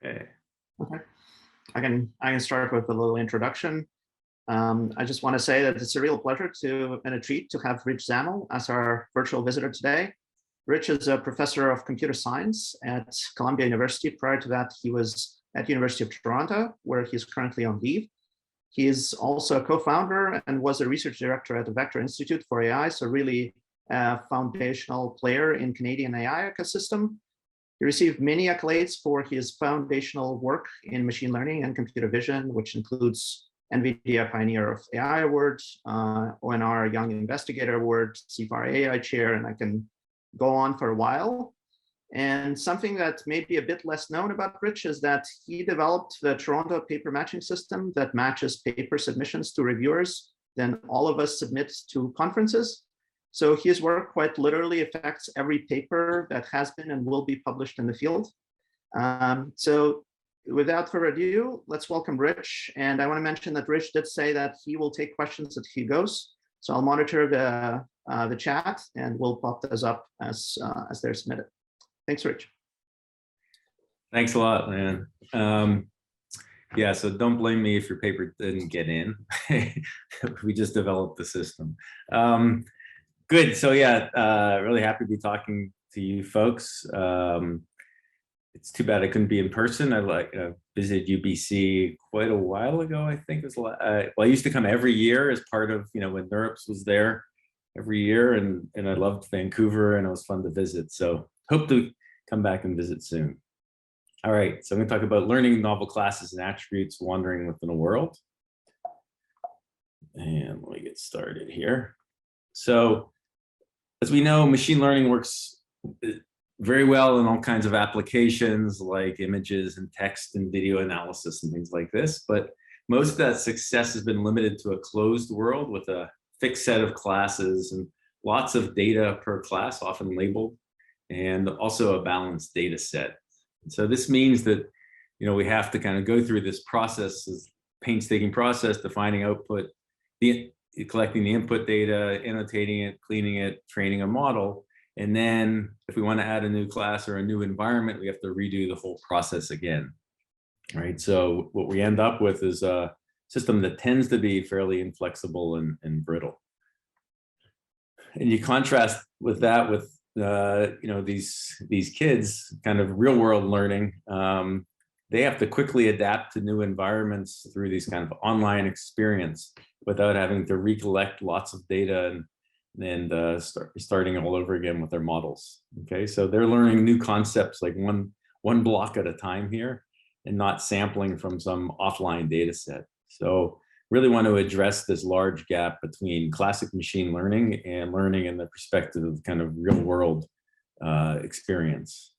Okay. Okay. I can start with a little introduction. I just want to say that it's a real pleasure and a treat to have Rich Zemel as our virtual visitor today. Rich is a professor of computer science at Columbia University. Prior to that, he was at University of Toronto, where he's currently on leave. He is also a co-founder and was a research director at the Vector Institute for AI, so really a foundational player in Canadian AI ecosystem. He received many accolades for his foundational work in machine learning and computer vision, which includes NVIDIA Pioneer of AI Award, ONR Young Investigator Award, CFAR AI Chair, and I can go on for a while. And something that may be a bit less known about Rich is that he developed the Toronto paper matching system that matches paper submissions to reviewers. Then all of us submit to conferences. So his work quite literally affects every paper that has been and will be published in the field. So without further ado, let's welcome Rich. And I want to mention that Rich did say that he will take questions as he goes. So I'll monitor the chat and we'll pop those up as they're submitted. Thanks, Rich. Thanks a lot, man. Yeah, so don't blame me if your paper didn't get in. We just developed the system. Good. So yeah, really happy to be talking to you folks. It's too bad I couldn't be in person. I visited UBC quite a while ago. I think it was. Well, I used to come every year as part of when NeurIPS was there every year, and I loved Vancouver, and it was fun to visit. So hope to come back and visit soon. All right, so I'm going to talk about learning novel classes and attributes wandering within a world. And let me get started here. So as we know, machine learning works very well in all kinds of applications like images and text and video analysis and things like this. But most of that success has been limited to a closed world with a fixed set of classes and lots of data per class, often labeled, and also a balanced data set. And so this means that we have to kind of go through this process, this painstaking process, defining output, collecting the input data, annotating it, cleaning it, training a model. And then if we want to add a new class or a new environment, we have to redo the whole process again, right? So what we end up with is a system that tends to be fairly inflexible and brittle. And you contrast with that with these kids kind of real world learning. They have to quickly adapt to new environments through these kind of online experience without having to recollect lots of data and starting all over again with their models. Okay, so they're learning new concepts like one block at a time here and not sampling from some offline data set. So really want to address this large gap between classic machine learning and learning in the perspective of kind of real world experience.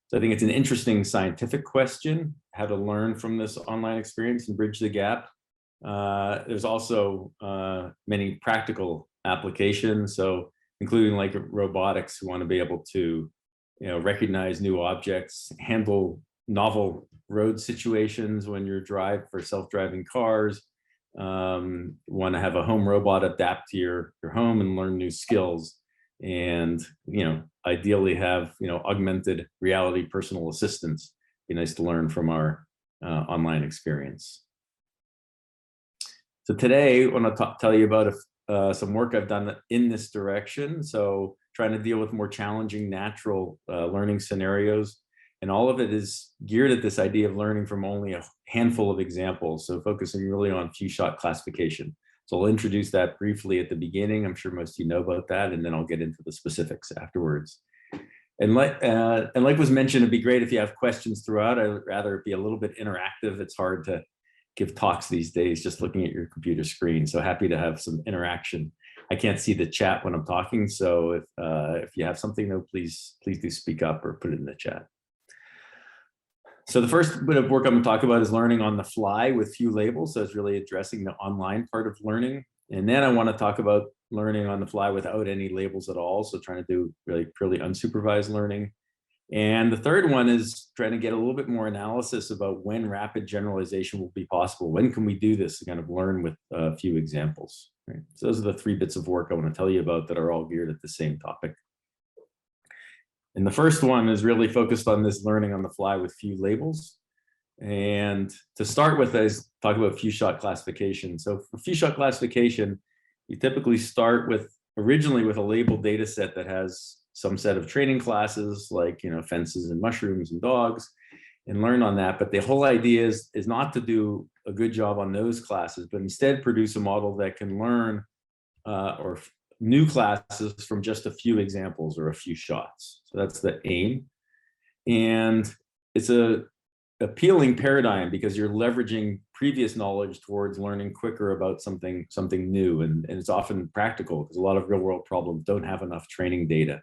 So I think it's an interesting scientific question, how to learn from this online experience and bridge the gap. There's also many practical applications, so including like robotics, who want to be able to recognize new objects, handle novel road situations when you're for self-driving cars, want to have a home robot adapt to your home and learn new skills, and ideally have augmented reality personal assistants. Be nice to learn from our online experience. So today I want to tell you about some work I've done in this direction. So trying to deal with more challenging natural learning scenarios. And all of it is geared at this idea of learning from only a handful of examples. So focusing really on few-shot classification. So I'll introduce that briefly at the beginning. I'm sure most of you know about that, and then I'll get into the specifics afterwards. And like was mentioned, it'd be great if you have questions throughout. I'd rather it be a little bit interactive. It's hard to give talks these days just looking at your computer screen. So happy to have some interaction. I can't see the chat when I'm talking, so if you have something, though, please do speak up or put it in the chat. So the first bit of work I'm going to talk about is learning on the fly with few labels. So it's really addressing the online part of learning. And then I want to talk about learning on the fly without any labels at all. So trying to do really purely unsupervised learning. And the third one is trying to get a little bit more analysis about when rapid generalization will be possible. When can we do this to kind of learn with a few examples? Right? So those are the three bits of work I want to tell you about that are all geared at the same topic. And the first one is really focused on this learning on the fly with few labels. And to start with, I talk about few-shot classification. So for few-shot classification, you typically start with originally with a labeled data set that has some set of training classes like, fences and mushrooms and dogs, and learn on that. But the whole idea is not to do a good job on those classes, but instead produce a model that can learn new classes from just a few examples or a few shots. So that's the aim. And it's a appealing paradigm because you're leveraging previous knowledge towards learning quicker about something new, and it's often practical because a lot of real world problems don't have enough training data.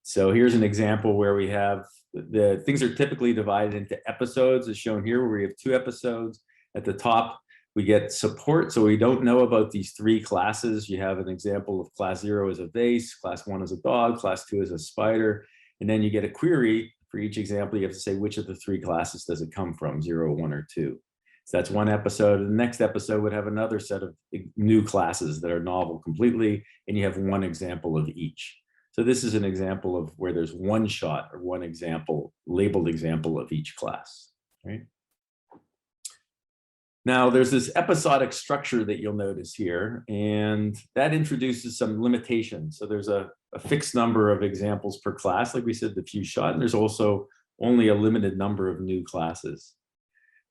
So here's an example where we have the things are typically divided into episodes, as shown here, where we have 2 episodes. At the top, we get support, so we don't know about these 3 classes. You have an example of class 0 as a vase, class 1 as a dog, class 2 as a spider, and then you get a query. For each example, you have to say which of the 3 classes does it come from, 0, 1, or 2. So that's one episode. And the next episode would have another set of new classes that are novel completely, and you have one example of each. So this is an example of where there's one shot or one example, labeled example of each class, right? Now there's this episodic structure that you'll notice here, and that introduces some limitations. So there's a fixed number of examples per class, like we said, the few shot, and there's also only a limited number of new classes.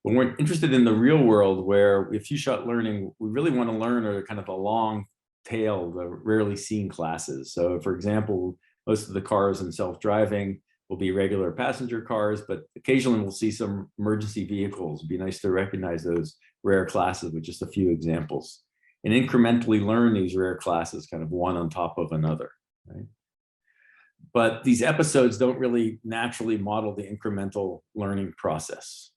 When we're interested in the real world, where with few shot learning, we really want to learn are kind of a long tail, the rarely seen classes. So for example, most of the cars in self-driving will be regular passenger cars, but occasionally we'll see some emergency vehicles. It'd be nice to recognize those rare classes with just a few examples and incrementally learn these rare classes kind of one on top of another, right? But these episodes don't really naturally model the incremental learning process.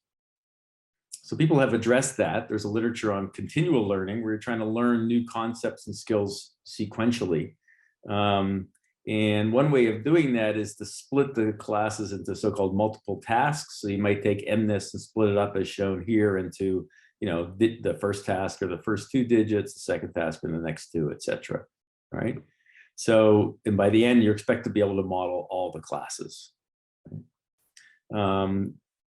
So people have addressed that. There's a literature on continual learning where you're trying to learn new concepts and skills sequentially. And one way of doing that is to split the classes into so-called multiple tasks. So you might take MNIST and split it up as shown here into, the first task or the first 2 digits, the second task and the next 2, et cetera, right? So, and by the end, you expect to be able to model all the classes.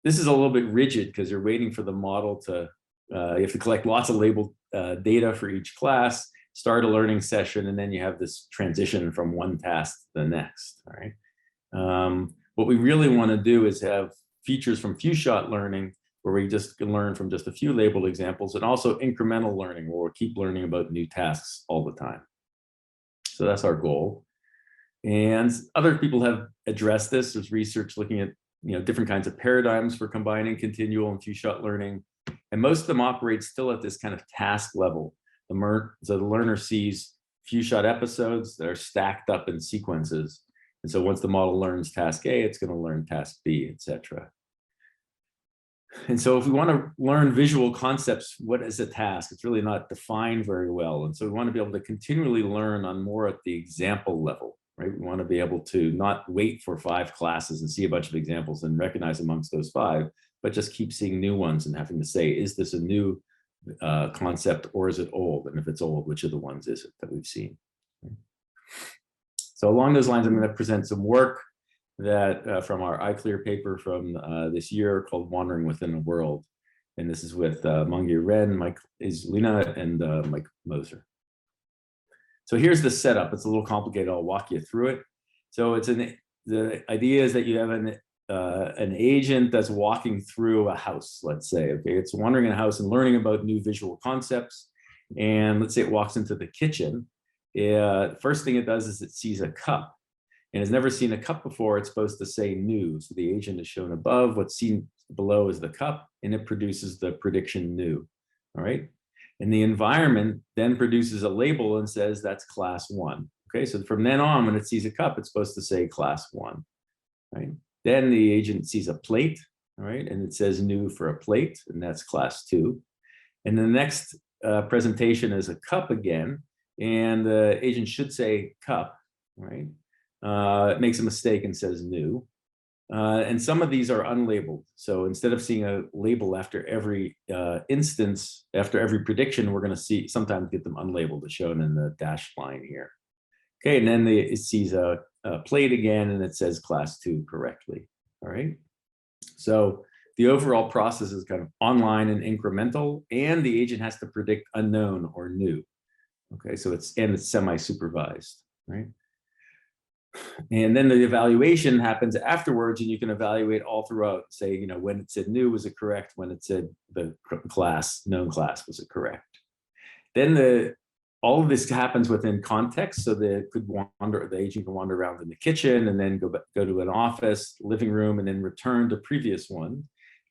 This is a little bit rigid because you're waiting for the model to, you have to collect lots of labeled data for each class, start a learning session, and then you have this transition from one task to the next, all right? What we really want to do is have features from few-shot learning where we just can learn from just a few labeled examples, and also incremental learning where we'll keep learning about new tasks all the time. So that's our goal. And other people have addressed this. There's research looking at different kinds of paradigms for combining continual and few-shot learning. And most of them operate still at this kind of task level. So the learner sees few-shot episodes that are stacked up in sequences. And so once the model learns task A, it's going to learn task B, et cetera. And so if we want to learn visual concepts, what is a task? It's really not defined very well. And so we want to be able to continually learn on more at the example level, right? We want to be able to not wait for 5 classes and see a bunch of examples and recognize amongst those 5, but just keep seeing new ones and having to say, is this a new concept or is it old? And if it's old, which of the ones is it that we've seen? So along those lines, I'm going to present some work that from our iClear paper from this year called Wandering Within a World. And this is with Mangir Ren, Mike Islina, and Mike Moser. So here's the setup. It's a little complicated. I'll walk you through it. So it's the idea is that you have an agent that's walking through a house, let's say. Okay, it's wandering in a house and learning about new visual concepts. And let's say it walks into the kitchen. First thing it does is it sees a cup. And has never seen a cup before, it's supposed to say new. So the agent is shown above, what's seen below is the cup, and it produces the prediction new, all right? And the environment then produces a label and says that's class 1. Okay, so from then on, when it sees a cup, it's supposed to say class 1, right? Then the agent sees a plate, all right? And it says new for a plate, and that's class 2. And the next presentation is a cup again, and the agent should say cup, right? It makes a mistake and says new. And some of these are unlabeled. So instead of seeing a label after every instance, after every prediction, we're going to sometimes get them unlabeled, as shown in the dashed line here. Okay, and then it sees a plate again, and it says class 2 correctly. All right. So the overall process is kind of online and incremental, and the agent has to predict unknown or new. Okay, so it's semi-supervised, right? And then the evaluation happens afterwards, and you can evaluate all throughout, say, you know, when it said new, was it correct? When it said the known class, was it correct? Then all of this happens within context, so the agent can wander around in the kitchen and then go to an office, living room, and then return to previous one.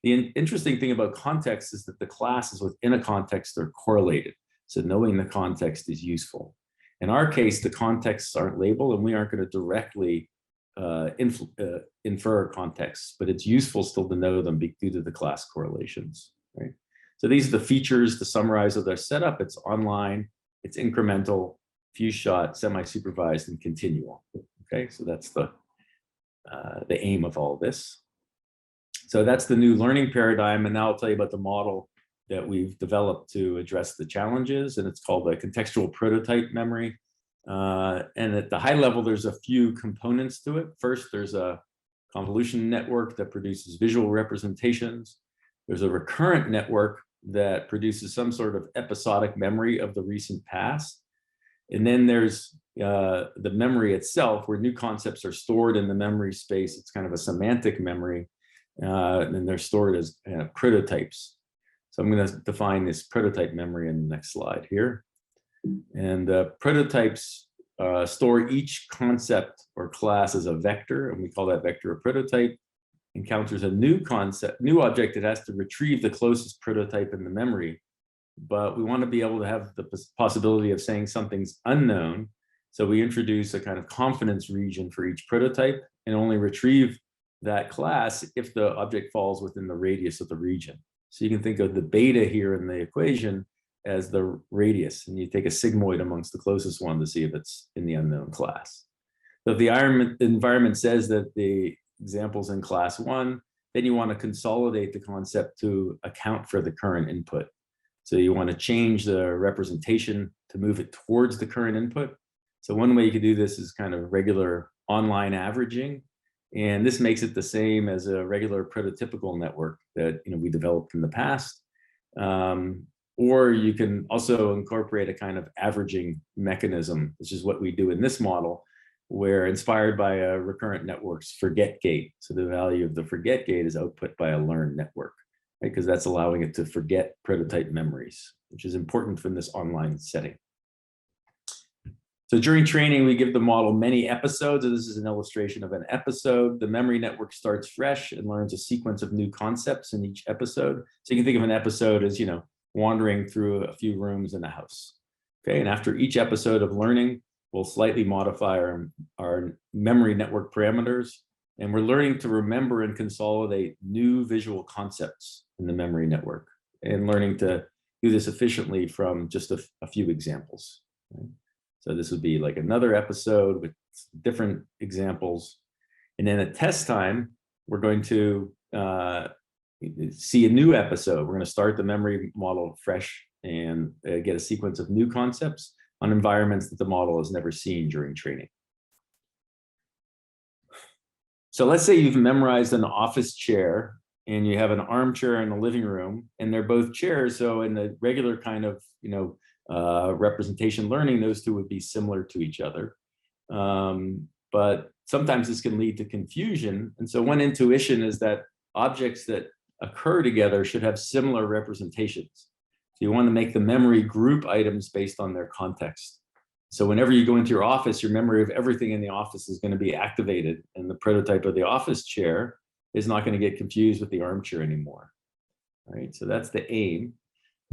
The interesting thing about context is that the classes within a context are correlated. So knowing the context is useful. In our case, the contexts aren't labeled, and we aren't going to directly infer contexts, but it's useful still to know them due to the class correlations, right? So these are the features to summarize of their setup. It's online, it's incremental, few shot, semi-supervised, and continual. Okay, so that's the aim of all this. So that's the new learning paradigm, and now I'll tell you about the model that we've developed to address the challenges, and it's called the contextual prototype memory. And at the high level, there's a few components to it. First, there's a convolution network that produces visual representations. There's a recurrent network that produces some sort of episodic memory of the recent past. And then there's the memory itself, where new concepts are stored in the memory space. It's kind of a semantic memory, and they're stored as prototypes. So I'm going to define this prototype memory in the next slide here. And prototypes store each concept or class as a vector, and we call that vector a prototype. Encounters a new object, it has to retrieve the closest prototype in the memory. But we want to be able to have the possibility of saying something's unknown. So we introduce a kind of confidence region for each prototype and only retrieve that class if the object falls within the radius of the region. So you can think of the beta here in the equation as the radius, and you take a sigmoid amongst the closest one to see if it's in the unknown class. So if the environment says that the examples in class 1, then you want to consolidate the concept to account for the current input. So you want to change the representation to move it towards the current input. So one way you could do this is kind of regular online averaging. And this makes it the same as a regular prototypical network that we developed in the past. Or you can also incorporate a kind of averaging mechanism, which is what we do in this model, where inspired by a recurrent network's forget gate. So the value of the forget gate is output by a learned network, right? Because that's allowing it to forget prototype memories, which is important from this online setting. So during training, we give the model many episodes. And this is an illustration of an episode. The memory network starts fresh and learns a sequence of new concepts in each episode. So you can think of an episode as, wandering through a few rooms in a house. Okay, and after each episode of learning, we'll slightly modify our memory network parameters, and we're learning to remember and consolidate new visual concepts in the memory network, and learning to do this efficiently from just a few examples. Right? So this would be like another episode with different examples. And then at test time, we're going to see a new episode. We're going to start the memory model fresh and get a sequence of new concepts on environments that the model has never seen during training. So let's say you've memorized an office chair and you have an armchair in the living room, and they're both chairs. So in the regular kind of, representation learning, those two would be similar to each other. But sometimes this can lead to confusion. And so one intuition is that objects that occur together should have similar representations. So you want to make the memory group items based on their context. So whenever you go into your office, your memory of everything in the office is going to be activated, and the prototype of the office chair is not going to get confused with the armchair anymore. All right, so that's the aim.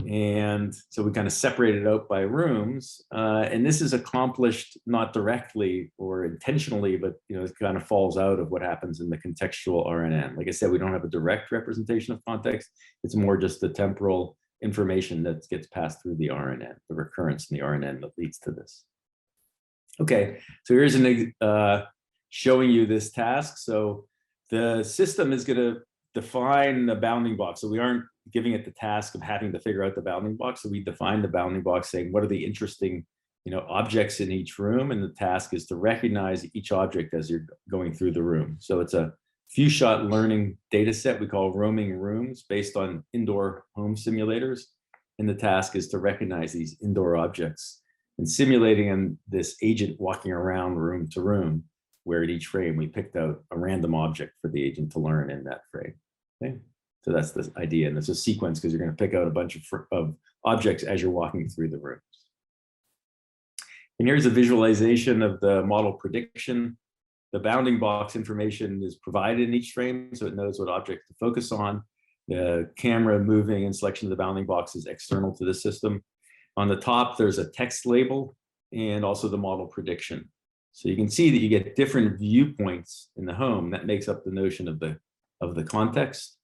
And so we kind of separate it out by rooms, and this is accomplished not directly or intentionally, but it kind of falls out of what happens in the contextual RNN. Like I said, we don't have a direct representation of context. It's more just the temporal information that gets passed through the RNN, the recurrence in the RNN that leads to this. Okay, so here's showing you this task. So the system is going to define the bounding box. So we aren't giving it the task of having to figure out the bounding box. So we define the bounding box saying, what are the interesting objects in each room? And the task is to recognize each object as you're going through the room. So it's a few-shot learning data set we call roaming rooms based on indoor home simulators. And the task is to recognize these indoor objects and simulating this agent walking around room to room, where at each frame we picked out a random object for the agent to learn in that frame. Okay? So that's the idea. And it's a sequence because you're going to pick out a bunch of objects as you're walking through the rooms. And here's a visualization of the model prediction. The bounding box information is provided in each frame, so it knows what object to focus on. The camera moving and selection of the bounding box is external to the system. On the top, there's a text label and also the model prediction. So you can see that you get different viewpoints in the home. That makes up the notion of the context.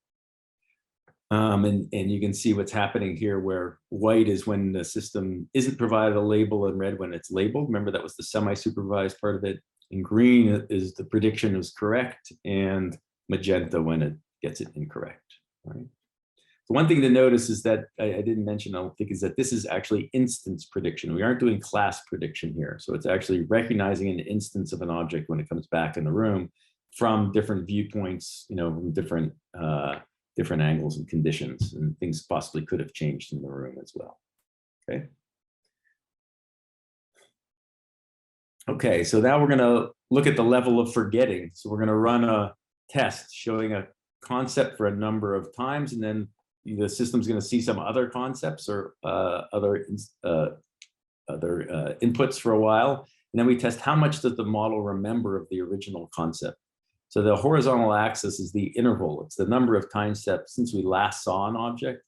And you can see what's happening here, where white is when the system isn't provided a label and red when it's labeled. Remember, that was the semi-supervised part of it. And green is the prediction is correct, and magenta when it gets it incorrect. Right? So one thing to notice is that I didn't mention, I don't think, is that this is actually instance prediction. We aren't doing class prediction here. So it's actually recognizing an instance of an object when it comes back in the room from different viewpoints, from different angles and conditions, and things possibly could have changed in the room as well. Okay. Okay, so now we're going to look at the level of forgetting. So we're going to run a test showing a concept for a number of times, and then the system's going to see some other concepts or other inputs for a while. And then we test how much does the model remember of the original concept. So the horizontal axis is the interval. It's the number of time steps since we last saw an object.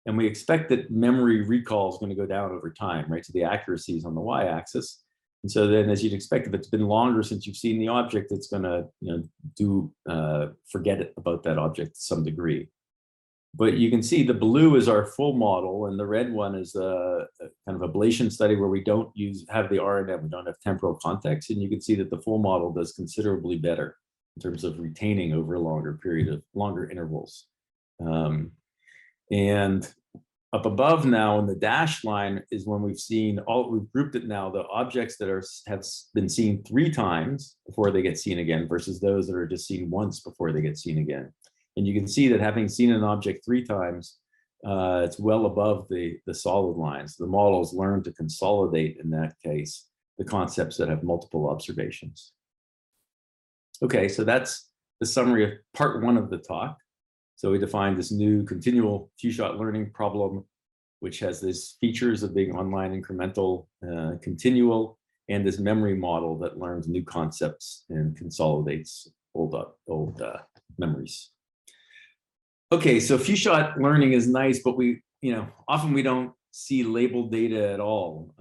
And we expect that memory recall is going to go down over time, right? So the accuracy is on the y-axis. And so then, as you'd expect, if it's been longer since you've seen the object, it's going to forget about that object to some degree. But you can see the blue is our full model, and the red one is a kind of ablation study where we don't have the RNN, we don't have temporal context, and you can see that the full model does considerably better in terms of retaining over a longer intervals. And up above now in the dashed line is when we've grouped it now, the objects that have been seen 3 times before they get seen again versus those that are just seen once before they get seen again. And you can see that having seen an object 3 times, it's well above the solid lines. The models learn to consolidate, in that case, the concepts that have multiple observations. Okay, so that's the summary of part 1 of the talk. So we defined this new continual few-shot learning problem, which has these features of being online, incremental, continual, and this memory model that learns new concepts and consolidates old memories. Okay, so few-shot learning is nice, but often we don't see labeled data at all.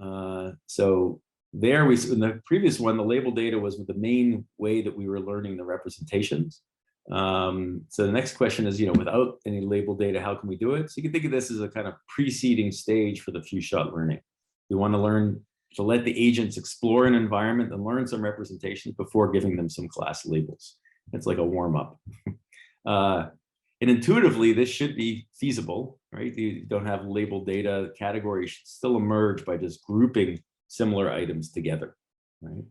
So there in the previous one, the labeled data was the main way that we were learning the representations. So the next question is, without any label data, how can we do it? So you can think of this as a kind of preceding stage for the few-shot learning. We want to learn to let the agents explore an environment and learn some representations before giving them some class labels. It's like a warm-up. And intuitively, this should be feasible, right? You don't have labeled data. Categories should still emerge by just grouping similar items together, right?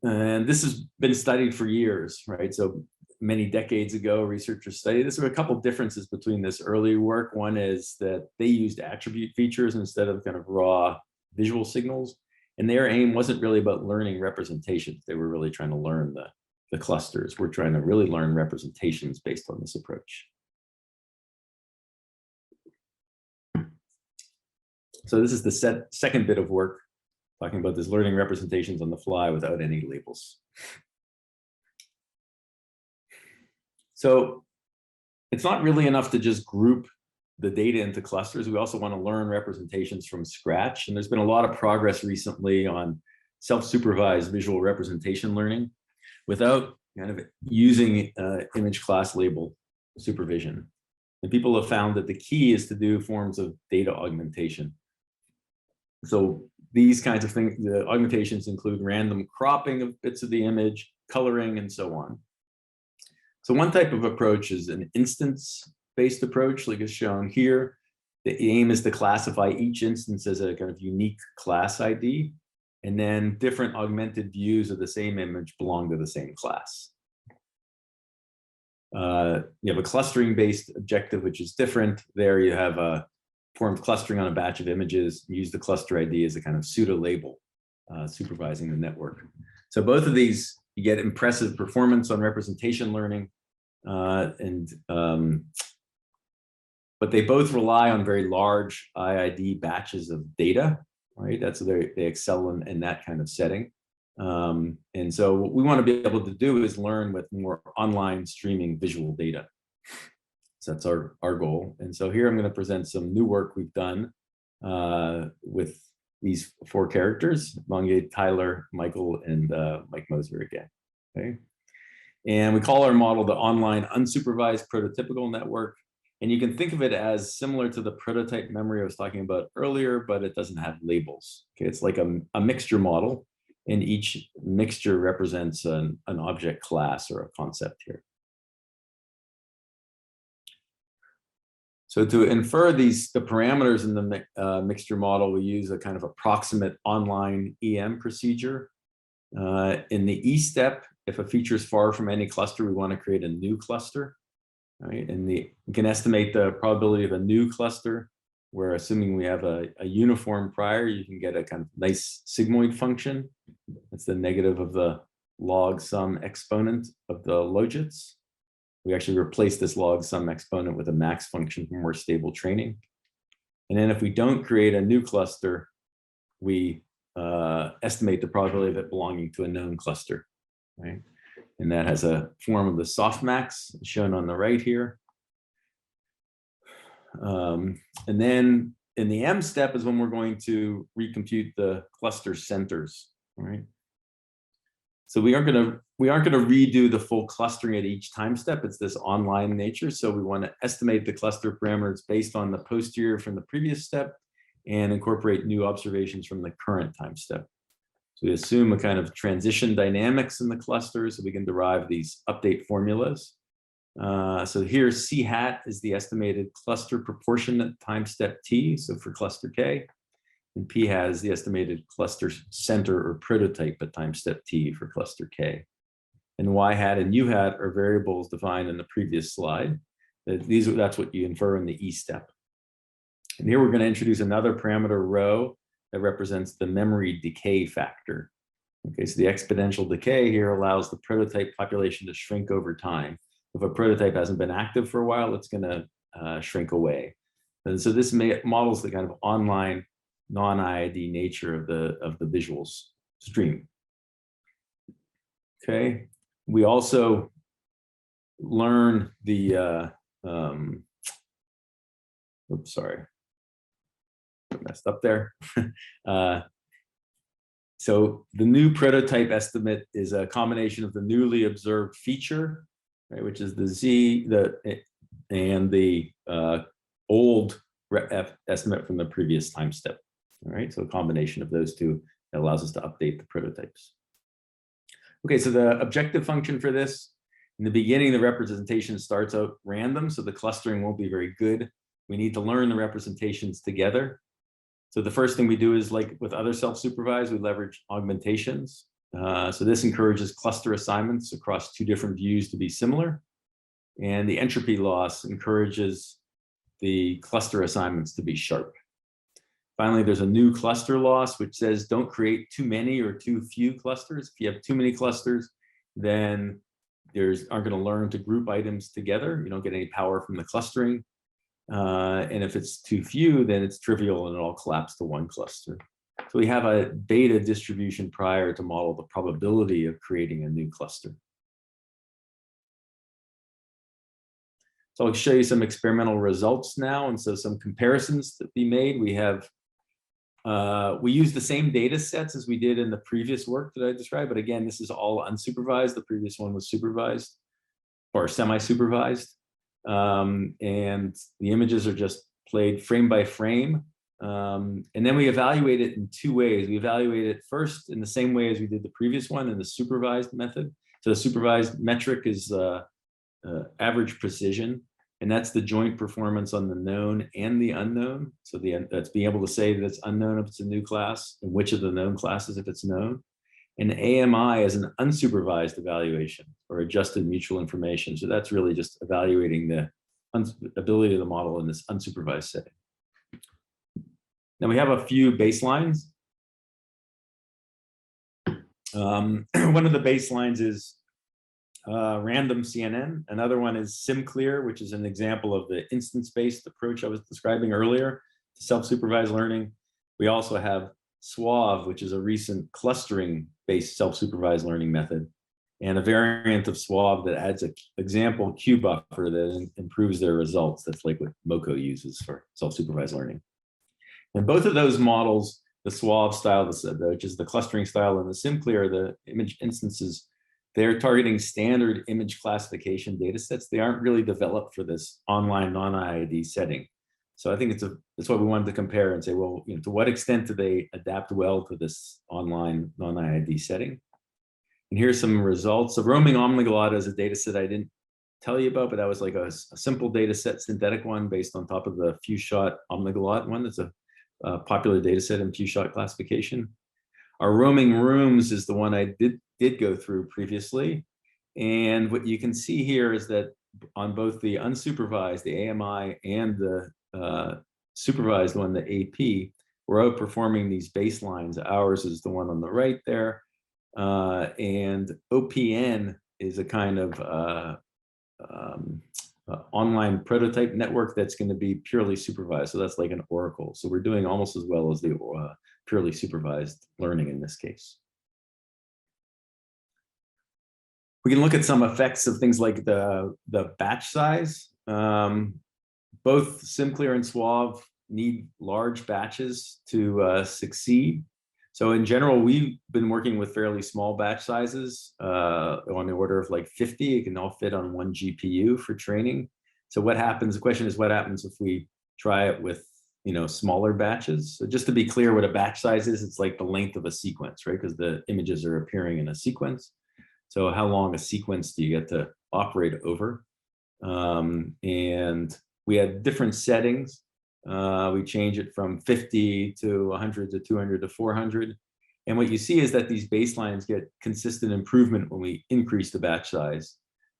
And this has been studied for years, right? So many decades ago, researchers studied this. There were a couple of differences between this early work. One is that they used attribute features instead of kind of raw visual signals. And their aim wasn't really about learning representations. They were really trying to learn the clusters. We're trying to really learn representations based on this approach. So this is the second bit of work, talking about this learning representations on the fly without any labels. So it's not really enough to just group the data into clusters. We also want to learn representations from scratch. And there's been a lot of progress recently on self-supervised visual representation learning without kind of using image class label supervision. And people have found that the key is to do forms of data augmentation. So these kinds of things, the augmentations include random cropping of bits of the image, coloring, and so on. So one type of approach is an instance-based approach, like is shown here. The aim is to classify each instance as a kind of unique class ID, and then different augmented views of the same image belong to the same class. You have a clustering-based objective, which is different. There you have a form of clustering on a batch of images. You use the cluster ID as a kind of pseudo label, supervising the network. So both of these, you get impressive performance on representation learning, but they both rely on very large IID batches of data, right? That's they excel in that kind of setting. And so what we want to be able to do is learn with more online streaming visual data. So that's our goal. And so here I'm going to present some new work we've done with these 4 characters, Mangye, Tyler, Michael, and Mike Moser again. Okay. And we call our model the online unsupervised prototypical network. And you can think of it as similar to the prototype memory I was talking about earlier, but it doesn't have labels. Okay, it's like a mixture model, and each mixture represents an object class or a concept here. So to infer the parameters in the mixture model, we use a kind of approximate online EM procedure. In the E step, if a feature is far from any cluster, we want to create a new cluster. Right, and we can estimate the probability of a new cluster, where assuming we have a uniform prior, you can get a kind of nice sigmoid function. That's the negative of the log sum exponent of the logits. We actually replace this log sum exponent with a max function for more stable training. And then if we don't create a new cluster, we estimate the probability of it belonging to a known cluster, right? And that has a form of the softmax shown on the right here. And then in the M step is when we're going to recompute the cluster centers, right? So we aren't going to redo the full clustering at each time step. It's this online nature. So we want to estimate the cluster parameters based on the posterior from the previous step and incorporate new observations from the current time step. So we assume a kind of transition dynamics in the cluster, so we can derive these update formulas. So here C hat is the estimated cluster proportion at time step T, so for cluster K, and P hat is the estimated cluster center or prototype at time step T for cluster K. And Y hat and U hat are variables defined in the previous slide. That's what you infer in the E step. And here we're going to introduce another parameter rho that represents the memory decay factor. Okay, so the exponential decay here allows the prototype population to shrink over time. If a prototype hasn't been active for a while, it's going to shrink away. And so this models the kind of online non-IID nature of the visuals stream. Okay, we also learn the oops, sorry, messed up there. So the new prototype estimate is a combination of the newly observed feature, right, which is the Z, and the old estimate from the previous time step. All right, so a combination of those two that allows us to update the prototypes. Okay, so the objective function for this, in the beginning, the representation starts out random, so the clustering won't be very good. We need to learn the representations together. So the first thing we do is, like with other self-supervised, we leverage augmentations. So this encourages cluster assignments across 2 different views to be similar. And the entropy loss encourages the cluster assignments to be sharp. Finally, there's a new cluster loss, which says don't create too many or too few clusters. If you have too many clusters, then aren't going to learn to group items together. You don't get any power from the clustering. And if it's too few, then it's trivial and it all collapses to one cluster. So we have a beta distribution prior to model the probability of creating a new cluster. So I'll show you some experimental results now. And so some comparisons that we made. We use the same data sets as we did in the previous work that I described. But again, this is all unsupervised. The previous one was supervised or semi-supervised. And the images are just played frame by frame. And then we evaluate it in 2 ways. We evaluate it first in the same way as we did the previous one in the supervised method. So the supervised metric is average precision, and that's the joint performance on the known and the unknown. So that's being able to say that it's unknown if it's a new class, and which of the known classes if it's known. And AMI is an unsupervised evaluation or adjusted mutual information. So that's really just evaluating the ability of the model in this unsupervised setting. Now we have a few baselines. One of the baselines is random CNN. Another one is SimClear, which is an example of the instance-based approach I was describing earlier to self-supervised learning. We also have SWAV, which is a recent clustering-based self-supervised learning method, and a variant of SWAV that adds an example Q buffer that improves their results. That's like what MoCo uses for self-supervised learning. And both of those models, the SWAV style, which is the clustering style, and the SimClear, the image instances, they're targeting standard image classification data sets. They aren't really developed for this online non-IID setting. So I think that's what we wanted to compare and say, well, to what extent do they adapt well to this online non-IID setting? And here's some results. So roaming omniglotta is a data set I didn't tell you about, but that was like a simple data set, synthetic one based on top of the few-shot omniglot one. That's a popular data set in few-shot classification. Our roaming rooms is the one I did go through previously. And what you can see here is that on both the unsupervised, the AMI, and the supervised one, the AP, we're outperforming these baselines. Ours is the one on the right there. And OPN is a kind of online prototype network that's going to be purely supervised. So that's like an Oracle. So we're doing almost as well as the purely supervised learning in this case. We can look at some effects of things like the batch size. Both SimClear and SWAV need large batches to succeed. So in general, we've been working with fairly small batch sizes on the order of like 50. It can all fit on one GPU for training. So what happens, the question is, what happens if we try it with smaller batches? So just to be clear what a batch size is, it's like the length of a sequence, right? Because the images are appearing in a sequence. So how long a sequence do you get to operate over? And we had different settings. We change it from 50 to 100 to 200 to 400. And what you see is that these baselines get consistent improvement when we increase the batch size.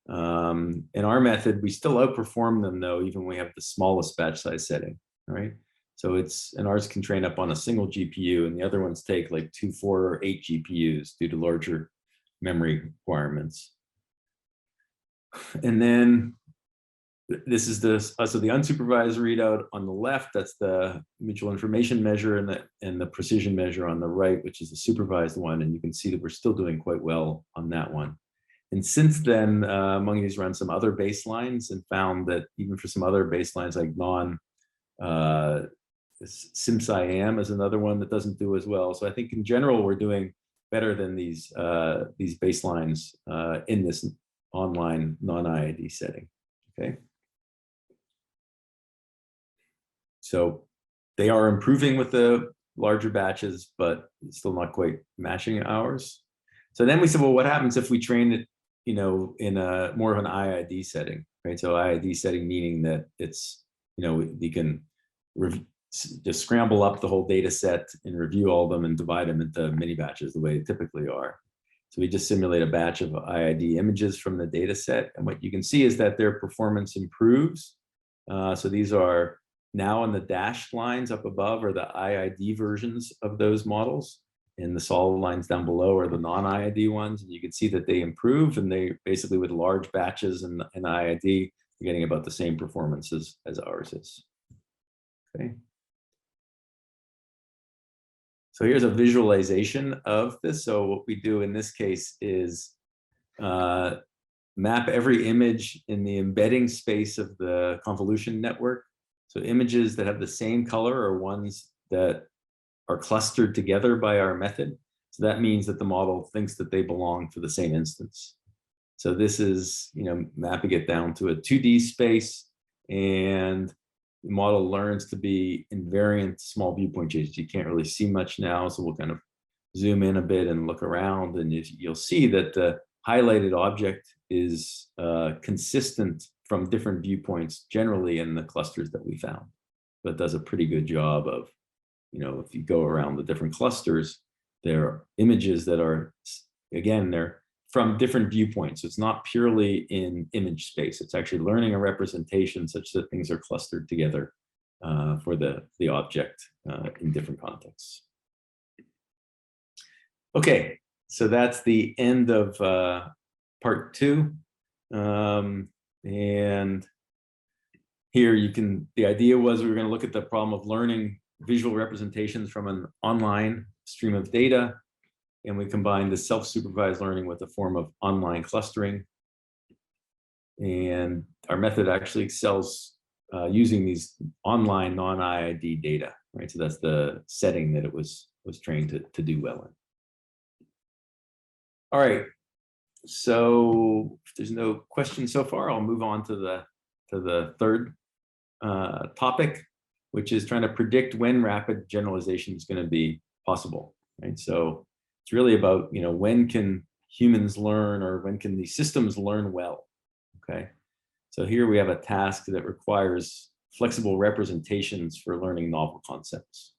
In our method, we still outperform them though, even when we have the smallest batch size setting, right? So and ours can train up on a single GPU, and the other ones take like 2, 4, or 8 GPUs due to larger memory requirements. And then this is the unsupervised readout on the left. That's the mutual information measure, and the precision measure on the right, which is the supervised one. And you can see that we're still doing quite well on that one. And since then, Mung has run some other baselines and found that even for some other baselines like SimSciAM is another one that doesn't do as well. So I think in general, we're doing better than these baselines in this online non-IID setting, okay? So they are improving with the larger batches, but still not quite matching ours. So then we said, well, what happens if we train it, in a more of an IID setting, right? So IID setting meaning that it's, you can just scramble up the whole data set and review all of them and divide them into mini batches the way they typically are. So we just simulate a batch of IID images from the data set. And what you can see is that their performance improves. So these are now on the dashed lines up above are the IID versions of those models. And the solid lines down below are the non-IID ones. And you can see that they improve, and they basically with large batches and IID, you're getting about the same performances as ours is. Okay. So here's a visualization of this. So what we do in this case is map every image in the embedding space of the convolution network. So images that have the same color are ones that are clustered together by our method. So that means that the model thinks that they belong to the same instance. So this is, mapping it down to a 2D space, and the model learns to be invariant small viewpoint changes. You can't really see much now, so we'll kind of zoom in a bit and look around, and you'll see that the highlighted object is consistent from different viewpoints generally in the clusters that we found. But it does a pretty good job of, if you go around the different clusters, they're images that are, again, they're from different viewpoints. So it's not purely in image space. It's actually learning a representation such that things are clustered together for the object in different contexts. Okay, so that's the end of part 2. And here you can, the idea was we were going to look at the problem of learning visual representations from an online stream of data. And we combined the self-supervised learning with a form of online clustering. And our method actually excels using these online non-IID data, right? So that's the setting that it was trained to do well in. All right, so if there's no questions so far, I'll move on to the third topic, which is trying to predict when rapid generalization is going to be possible, right? So it's really about, you know, when can humans learn, or when can these systems learn well, okay? So here we have a task that requires flexible representations for learning novel concepts.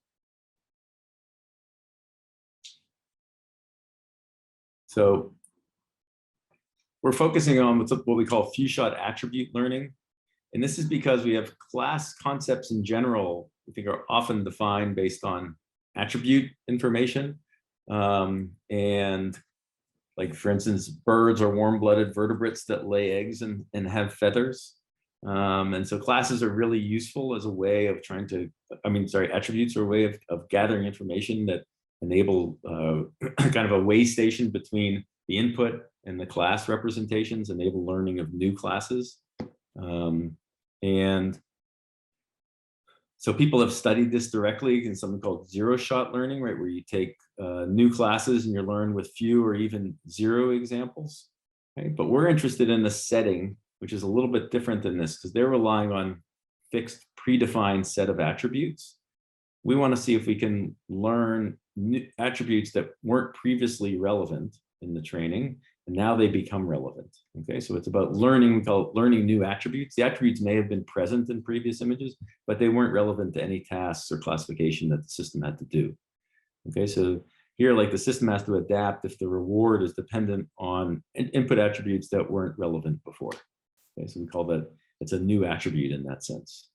So we're focusing on what we call few-shot attribute learning. And this is because we have class concepts in general, I think, are often defined based on attribute information. And like, for instance, birds are warm-blooded vertebrates that lay eggs and have feathers. And so classes are really useful as a way of trying to, attributes are a way of gathering information that enable kind of a way station between the input and the class representations, enable learning of new classes. And so people have studied this directly in something called zero-shot learning, right? Where you take new classes and you learn with few or even 0 examples, right? But we're interested in the setting, which is a little bit different than this, because they're relying on fixed predefined set of attributes. We want to see if we can learn new attributes that weren't previously relevant in the training, and now they become relevant. Okay, so it's about learning, we call it learning new attributes. The attributes may have been present in previous images, but they weren't relevant to any tasks or classification that the system had to do. Okay, so here, like, the system has to adapt if the reward is dependent on input attributes that weren't relevant before. Okay, so we call that, it's a new attribute in that sense.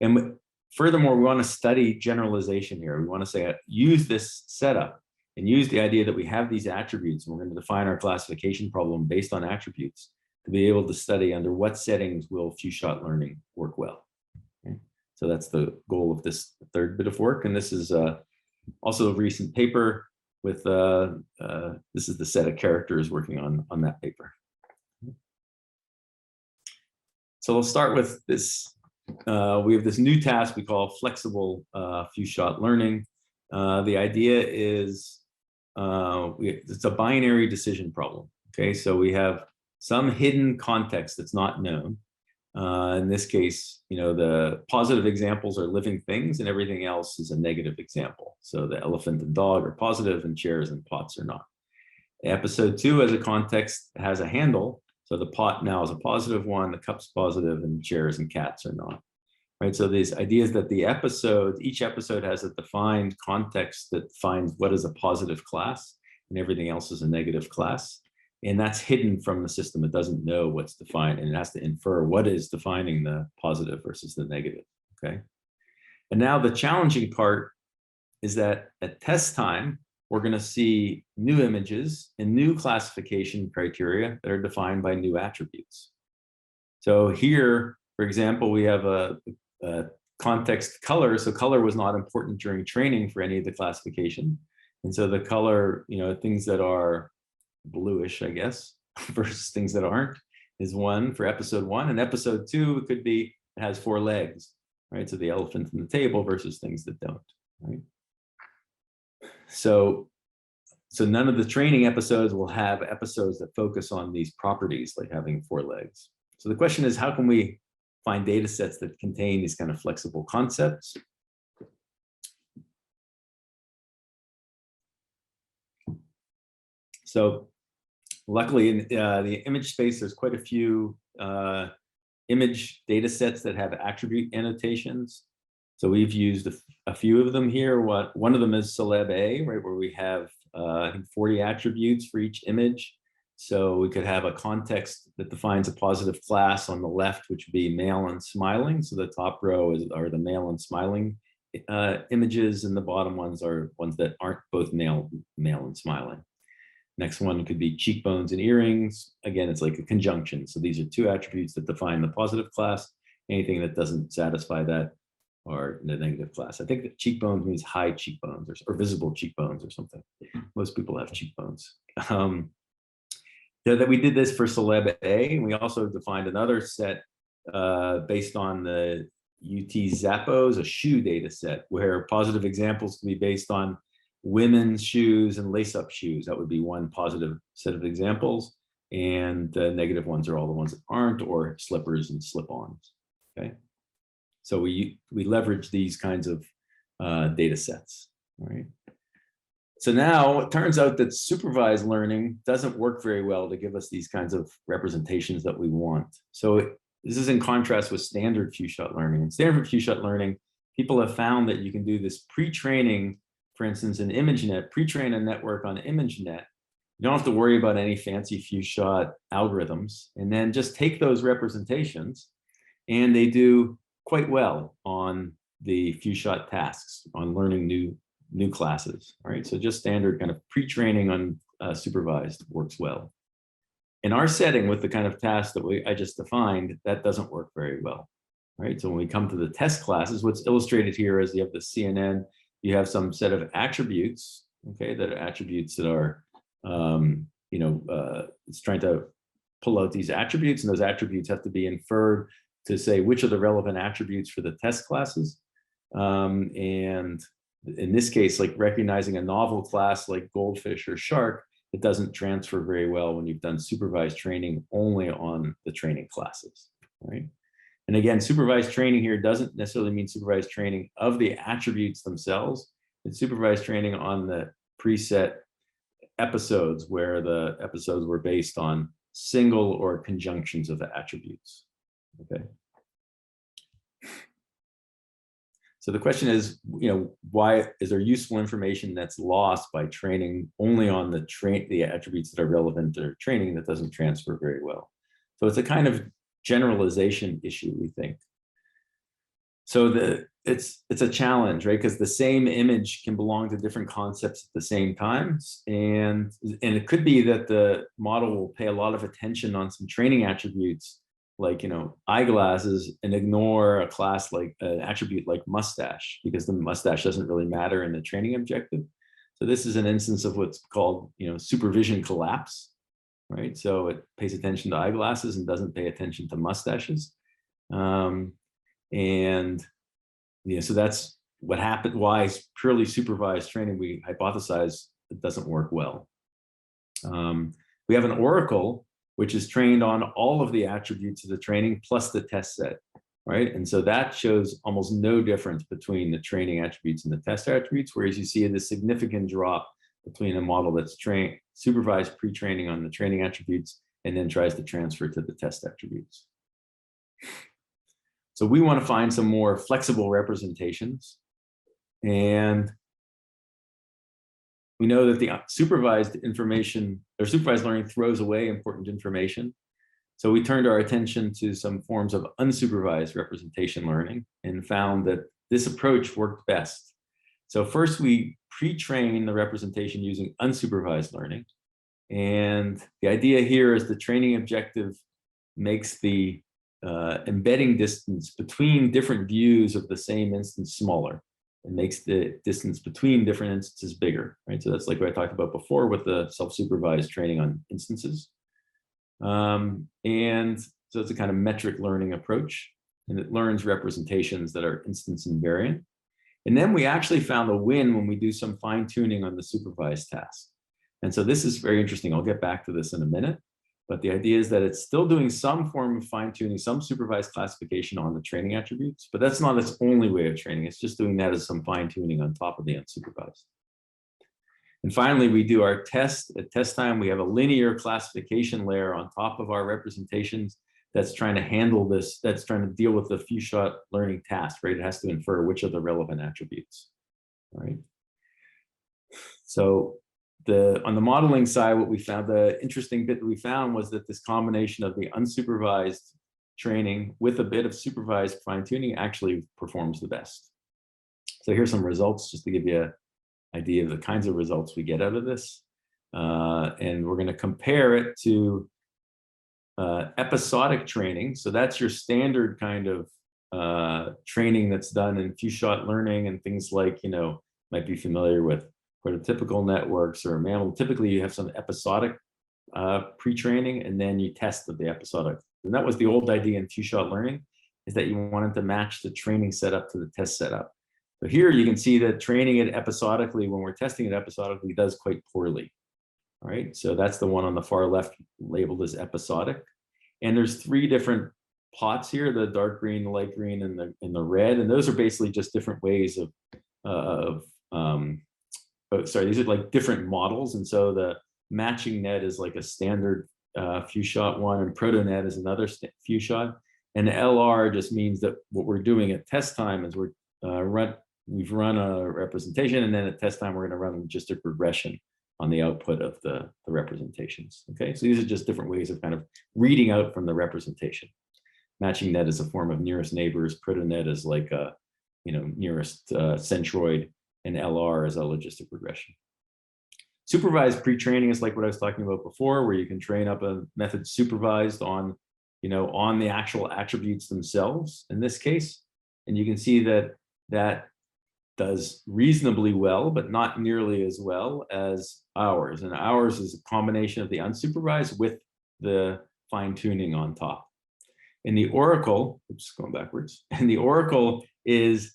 And furthermore, we want to study generalization here. We want to say, use this setup and use the idea that we have these attributes, and we're going to define our classification problem based on attributes to be able to study under what settings will few-shot learning work well. Okay? So that's the goal of this third bit of work. And this is also a recent paper with, this is the set of characters working on that paper. So we'll start with this. We have this new task we call flexible few-shot learning. The idea is it's a binary decision problem. Okay, so we have some hidden context that's not known. In this case, you know, the positive examples are living things, and everything else is a negative example. So the elephant and dog are positive, and chairs and pots are not. Episode 2 as a context has a handle. So the pot now is a positive one, the cup's positive, and chairs and cats are not. Right, so these ideas that the episode, each episode has a defined context that defines what is a positive class, and everything else is a negative class. And that's hidden from the system. It doesn't know what's defined, and it has to infer what is defining the positive versus the negative, okay? And now the challenging part is that at test time, we're gonna see new images and new classification criteria that are defined by new attributes. So here, for example, we have a context color. So color was not important during training for any of the classification. And so the color, you know, things that are bluish, I guess, versus things that aren't, is 1 for episode 1. And episode 2, it could be, it has 4 legs, right? So the elephant in the table versus things that don't, right? So none of the training episodes will have episodes that focus on these properties, like having 4 legs. So the question is, how can we find data sets that contain these kind of flexible concepts? So luckily in the image space, there's quite a few image data sets that have attribute annotations. So we've used a few of them here. One of them is Celeb A, right, where we have I think 40 attributes for each image. So we could have a context that defines a positive class on the left, which would be male and smiling. So the top row are the male and smiling images, and the bottom ones are ones that aren't both male and smiling. Next one could be cheekbones and earrings. Again, it's like a conjunction. So these are two attributes that define the positive class. Anything that doesn't satisfy that are the negative class. I think that cheekbones means high cheekbones or visible cheekbones or something. Most people have cheekbones. That we did this for Celeb A, and we also defined another set based on the UT Zappos, a shoe data set, where positive examples can be based on women's shoes and lace-up shoes. That would be one positive set of examples, and the negative ones are all the ones that aren't, or slippers and slip-ons. Okay, so we leverage these kinds of data sets. All right. So now it turns out that supervised learning doesn't work very well to give us these kinds of representations that we want. So this is in contrast with standard few-shot learning. In standard few-shot learning, people have found that you can do this pre-training, for instance, in ImageNet, pre-train a network on ImageNet. You don't have to worry about any fancy few-shot algorithms, and then just take those representations, and they do quite well on the few-shot tasks, on learning new classes, right? So just standard kind of pre-training on supervised works well. In our setting with the kind of tasks that I just defined, that doesn't work very well, right? So when we come to the test classes, what's illustrated here is you have the CNN, you have some set of attributes, okay, that are attributes that are, it's trying to pull out these attributes, and those attributes have to be inferred to say which are the relevant attributes for the test classes. And in this case, like recognizing a novel class like goldfish or shark, it doesn't transfer very well when you've done supervised training only on the training classes, right? And again, supervised training here doesn't necessarily mean supervised training of the attributes themselves. It's supervised training on the preset episodes where the episodes were based on single or conjunctions of the attributes, okay? So the question is, why is there useful information that's lost by training only on the attributes that are relevant to training that doesn't transfer very well? So it's a kind of generalization issue, we think. So it's a challenge, right? Because the same image can belong to different concepts at the same time, and it could be that the model will pay a lot of attention on some training attributes, like eyeglasses, and ignore a class like an attribute like mustache, because the mustache doesn't really matter in the training objective. So this is an instance of what's called supervision collapse, right? So it pays attention to eyeglasses and doesn't pay attention to mustaches, so that's what happened. Why purely supervised training, we hypothesize, it doesn't work well. We have an oracle which is trained on all of the attributes of the training plus the test set, right? And so that shows almost no difference between the training attributes and the test attributes, whereas you see this significant drop between a model that's trained, supervised pre-training on the training attributes and then tries to transfer to the test attributes. So we want to find some more flexible representations, and we know that the supervised information or supervised learning throws away important information. So we turned our attention to some forms of unsupervised representation learning and found that this approach worked best. So first we pre-train the representation using unsupervised learning. And the idea here is the training objective makes the embedding distance between different views of the same instance smaller. It makes the distance between different instances bigger, right? So that's like what I talked about before with the self-supervised training on instances. And so it's a kind of metric learning approach, and it learns representations that are instance invariant. And then we actually found a win when we do some fine tuning on the supervised task. And so this is very interesting. I'll get back to this in a minute. But the idea is that it's still doing some form of fine tuning, some supervised classification on the training attributes, but that's not its only way of training. It's just doing that as some fine tuning on top of the unsupervised. And finally, we do our test. At test time, we have a linear classification layer on top of our representations that's trying to handle this, that's trying to deal with the few-shot learning task, right? It has to infer which are the relevant attributes, right? So on the modeling side, what we found, the interesting bit that we found was that this combination of the unsupervised training with a bit of supervised fine-tuning actually performs the best. So here's some results just to give you an idea of the kinds of results we get out of this. And we're going to compare it to episodic training. So that's your standard kind of training that's done in few-shot learning and things like, you know, might be familiar with prototypical networks or mammal. Typically, you have some episodic pre-training, and then you test the episodic. And that was the old idea in few-shot learning, is that you wanted to match the training setup to the test setup. So here you can see that training it episodically, when we're testing it episodically, does quite poorly. All right, so that's the one on the far left labeled as episodic. And there's 3 different plots here, the dark green, the light green, and the red. And those are basically just different ways sorry, these are like different models. And so the matching net is like a standard few-shot one, and proto-net is another few-shot. And the LR just means that what we're doing at test time is we've run a representation, and then at test time, we're going to run logistic regression on the output of the representations. Okay, so these are just different ways of kind of reading out from the representation. Matching net is a form of nearest neighbors. Proto-net is like a, you know, nearest centroid, and LR is a logistic regression. Supervised pre-training is like what I was talking about before, where you can train up a method supervised on, you know, on the actual attributes themselves in this case. And you can see that that does reasonably well, but not nearly as well as ours. And ours is a combination of the unsupervised with the fine-tuning on top. In the Oracle, oops, going backwards, and the Oracle is,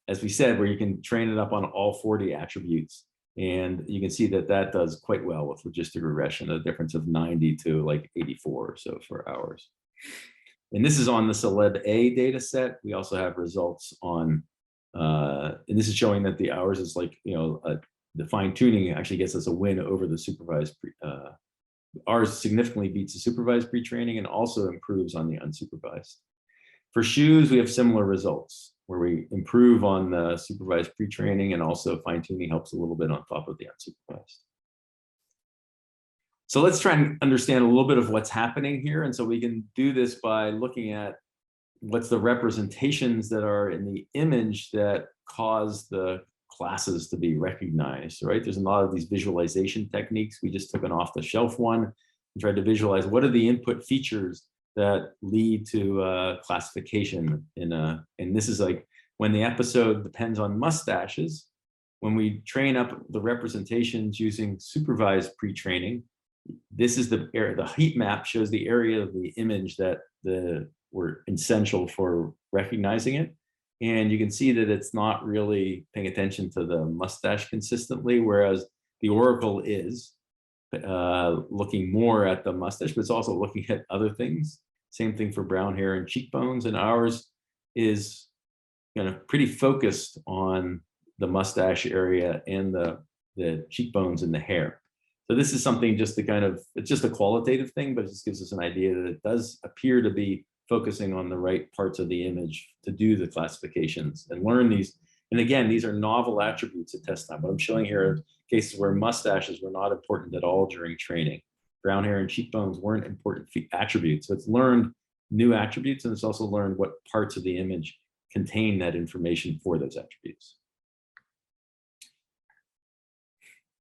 as we said, where you can train it up on all 40 attributes. And you can see that that does quite well with logistic regression, a difference of 90 to like 84 or so for ours. And this is on the Celeb A data set. We also have results on, and this is showing that the ours is like, you know, the fine tuning actually gets us a win over the supervised. Ours significantly beats the supervised pre-training and also improves on the unsupervised. For shoes, we have similar results where we improve on the supervised pre-training, and also fine tuning helps a little bit on top of the unsupervised. So let's try and understand a little bit of what's happening here. And so we can do this by looking at what's the representations that are in the image that cause the classes to be recognized, right? There's a lot of these visualization techniques. We just took an off-the-shelf one and tried to visualize what are the input features that lead to classification and this is like when the episode depends on mustaches. When we train up the representations using supervised pre-training, this is the area, the heat map shows the area of the image that were essential for recognizing it. And you can see that it's not really paying attention to the mustache consistently, whereas the Oracle is looking more at the mustache, but it's also looking at other things. Same thing for brown hair and cheekbones. And ours is kind of pretty focused on the mustache area and the cheekbones and the hair. So this is something just to kind of, it's just a qualitative thing, but it just gives us an idea that it does appear to be focusing on the right parts of the image to do the classifications and learn these. And again, these are novel attributes at test time, but I'm showing here cases where mustaches were not important at all during training. Brown hair and cheekbones weren't important attributes. So it's learned new attributes, and it's also learned what parts of the image contain that information for those attributes.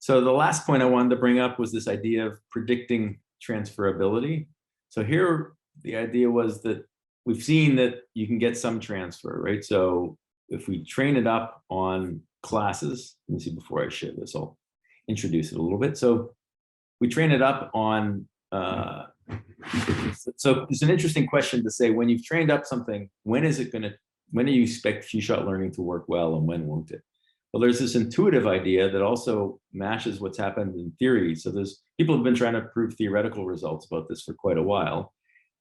So the last point I wanted to bring up was this idea of predicting transferability. So here, the idea was that we've seen that you can get some transfer, right? So if we train it up on classes, let me see, before I share this, I'll introduce it a little bit. So we train it up on, so it's an interesting question to say, when you've trained up something, when do you expect few-shot learning to work well and when won't it? Well, there's this intuitive idea that also matches what's happened in theory. So people have been trying to prove theoretical results about this for quite a while.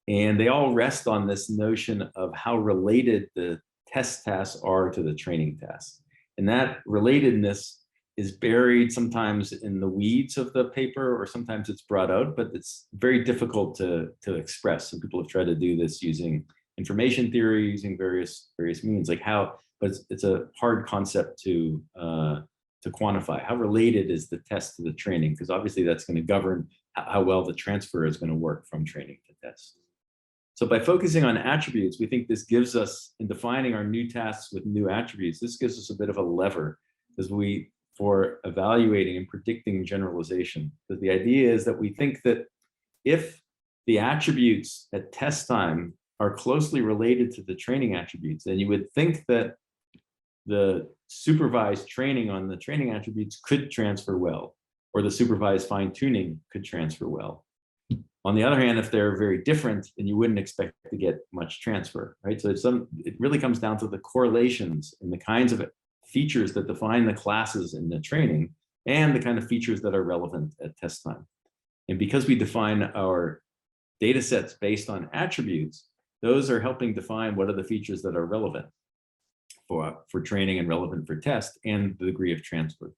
And they all rest on this notion of how related the test tasks are to the training tasks. And that relatedness is buried sometimes in the weeds of the paper, or sometimes it's brought out, but it's very difficult to express. And people have tried to do this using information theory, using various means, like how, but it's a hard concept to quantify. How related is the test to the training? Because obviously that's going to govern how well the transfer is going to work from training to test. So by focusing on attributes, we think this gives us, in defining our new tasks with new attributes, this gives us a bit of a lever for evaluating and predicting generalization. Because the idea is that we think that if the attributes at test time are closely related to the training attributes, then you would think that the supervised training on the training attributes could transfer well, or the supervised fine-tuning could transfer well. On the other hand, if they're very different, then you wouldn't expect to get much transfer, right? So it really comes down to the correlations and the kinds of features that define the classes in the training and the kind of features that are relevant at test time. And because we define our data sets based on attributes, those are helping define what are the features that are relevant for training and relevant for test, and the degree of transfer.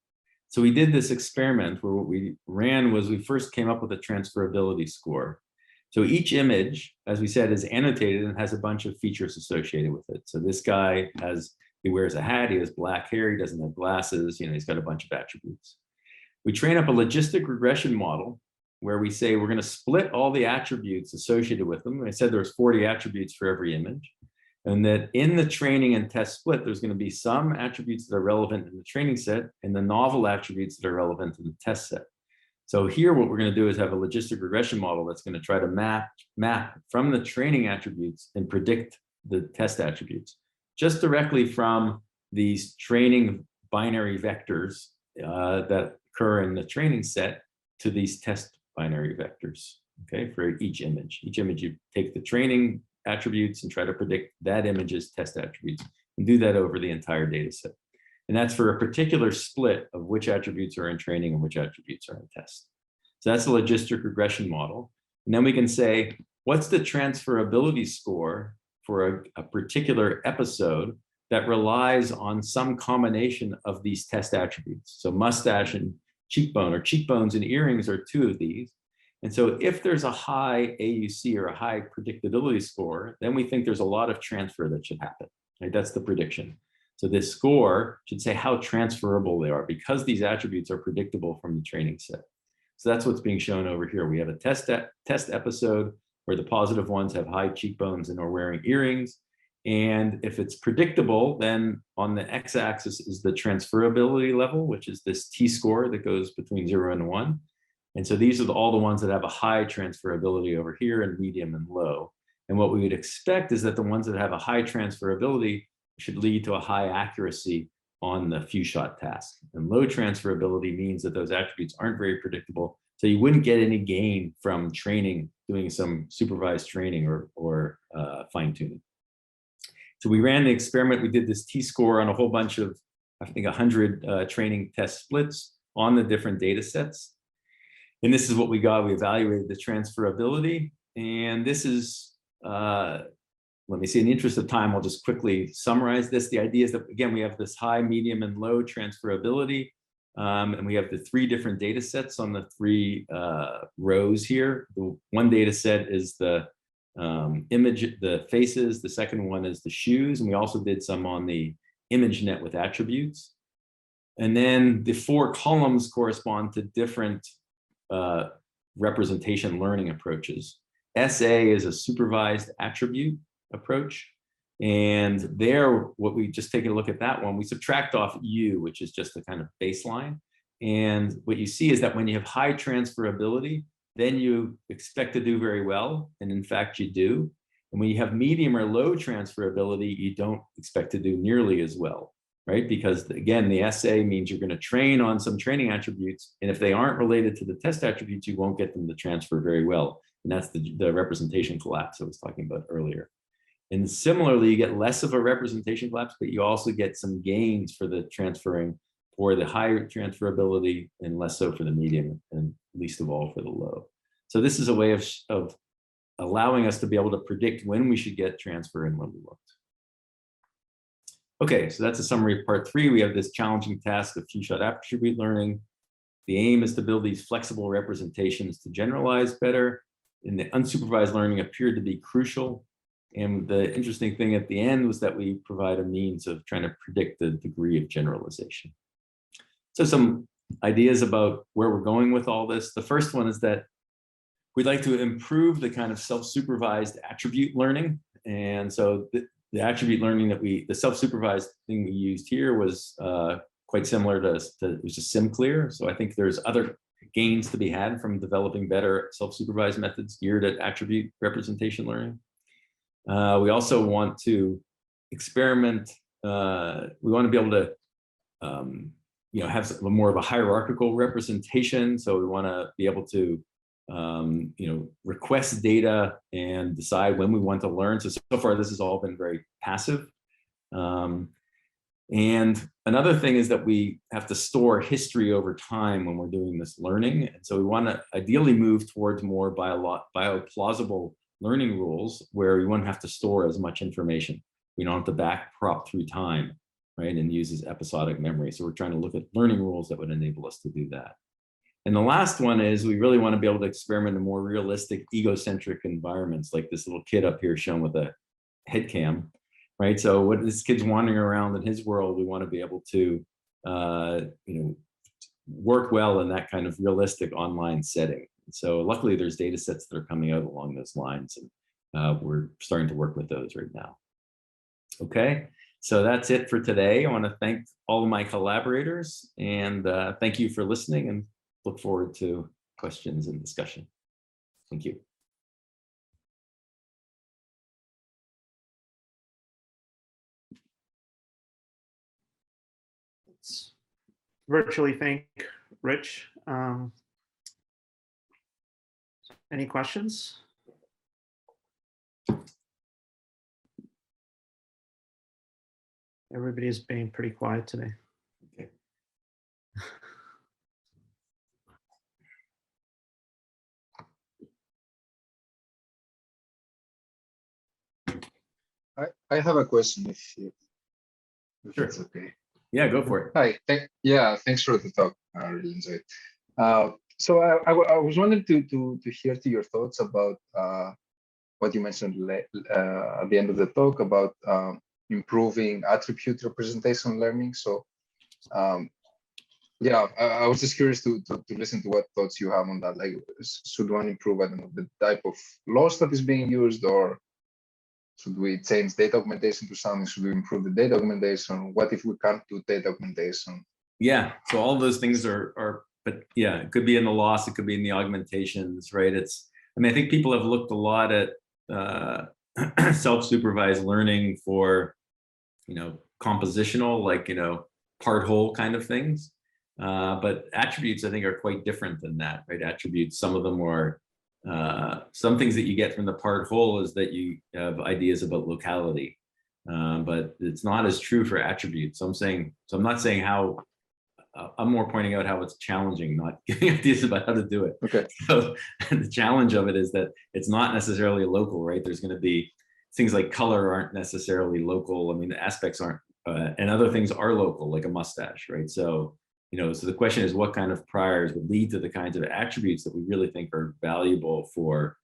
So we did this experiment where what we ran was we first came up with a transferability score. So each image, as we said, is annotated and has a bunch of features associated with it. So this guy he wears a hat, he has black hair, he doesn't have glasses, he's got a bunch of attributes. We train up a logistic regression model where we say we're going to split all the attributes associated with them. I said there's 40 attributes for every image. And that in the training and test split, there's going to be some attributes that are relevant in the training set and the novel attributes that are relevant in the test set. So here, what we're going to do is have a logistic regression model that's going to try to map from the training attributes and predict the test attributes, just directly from these training binary vectors that occur in the training set to these test binary vectors, okay, for each image. Each image, you take the training attributes and try to predict that image's test attributes, and do that over the entire data set. And that's for a particular split of which attributes are in training and which attributes are in test. So that's the logistic regression model. And then we can say, what's the transferability score for a particular episode that relies on some combination of these test attributes? So mustache and cheekbone, or cheekbones and earrings, are two of these. And so if there's a high AUC or a high predictability score, then we think there's a lot of transfer that should happen, right? That's the prediction. So this score should say how transferable they are, because these attributes are predictable from the training set. So that's what's being shown over here. We have a test episode where the positive ones have high cheekbones and are wearing earrings. And if it's predictable, then on the x-axis is the transferability level, which is this t-score that goes between 0 and 1. And so these are all the ones that have a high transferability over here, and medium and low. And what we would expect is that the ones that have a high transferability should lead to a high accuracy on the few shot task. And low transferability means that those attributes aren't very predictable. So you wouldn't get any gain from training, doing some supervised training or fine tuning. So we ran the experiment. We did this t-score on a whole bunch of, I think, 100 training test splits on the different data sets. And this is what we got. We evaluated the transferability. And this is, let me see, in the interest of time, I'll just quickly summarize this. The idea is that, again, we have this high, medium, and low transferability. And we have the 3 different data sets on the 3 rows here. The one data set is the image, the faces. The second one is the shoes. And we also did some on the ImageNet with attributes. And then the 4 columns correspond to different representation learning approaches. SA is a supervised attribute approach. And there, what we just take a look at that one, we subtract off U, which is just a kind of baseline. And what you see is that when you have high transferability, then you expect to do very well. And in fact, you do. And when you have medium or low transferability, you don't expect to do nearly as well, right? Because again, the SA means you're going to train on some training attributes. And if they aren't related to the test attributes, you won't get them to transfer very well. And that's the representation collapse I was talking about earlier. And similarly, you get less of a representation collapse, but you also get some gains for the transferring for the higher transferability and less so for the medium, and least of all for the low. So this is a way of allowing us to be able to predict when we should get transfer and when we won't. Okay, so that's a summary of part 3. We have this challenging task of few-shot attribute learning. The aim is to build these flexible representations to generalize better. And the unsupervised learning appeared to be crucial. And the interesting thing at the end was that we provide a means of trying to predict the degree of generalization. So some ideas about where we're going with all this. The first one is that we'd like to improve the kind of self-supervised attribute learning. And so the attribute learning that the self-supervised thing we used here was quite similar to it was just SimClear. So I think there's other gains to be had from developing better self-supervised methods geared at attribute representation learning. We also want to experiment. We want to be able to, have more of a hierarchical representation. So we want to be able to, request data and decide when we want to learn. So far, this has all been very passive. And another thing is that we have to store history over time when we're doing this learning. And so we want to ideally move towards more bioplausible learning rules where we won't have to store as much information. We don't have to backprop through time, right, and use as episodic memory. So we're trying to look at learning rules that would enable us to do that. And the last one is we really want to be able to experiment in more realistic egocentric environments, like this little kid up here shown with a head cam, right? So what this kid's wandering around in his world, we want to be able to, work well in that kind of realistic online setting. So luckily there's data sets that are coming out along those lines, and we're starting to work with those right now. Okay, so that's it for today. I want to thank all of my collaborators, and thank you for listening, and look forward to questions and discussion. Thank you. Let's virtually thank Rich. Any questions? Everybody's being pretty quiet today. Okay. I have a question if Sure. it's okay. Yeah, go for it. Hi, thanks for the talk. I really enjoyed it. So I was wondering to hear your thoughts about what you mentioned at the end of the talk about improving attribute representation learning. So yeah, I was just curious to listen to what thoughts you have on that. Like, should one improve, I don't know, the type of loss that is being used, or should we change data augmentation to something? Should we improve the data augmentation? What if we can't do data augmentation? Yeah, so all those things but yeah, it could be in the loss, it could be in the augmentations, right? I think people have looked a lot at self-supervised learning for, compositional, like, part whole kind of things. But attributes, I think, are quite different than that, right? Attributes, some of them are, some things that you get from the part whole is that you have ideas about locality, but it's not as true for attributes. So I'm not saying how, I'm more pointing out how it's challenging, not giving ideas about how to do it. Okay. So the challenge of it is that it's not necessarily local, right? There's going to be things like color aren't necessarily local. I mean, the aspects aren't, and other things are local, like a mustache, right? So, so the question is what kind of priors would lead to the kinds of attributes that we really think are valuable for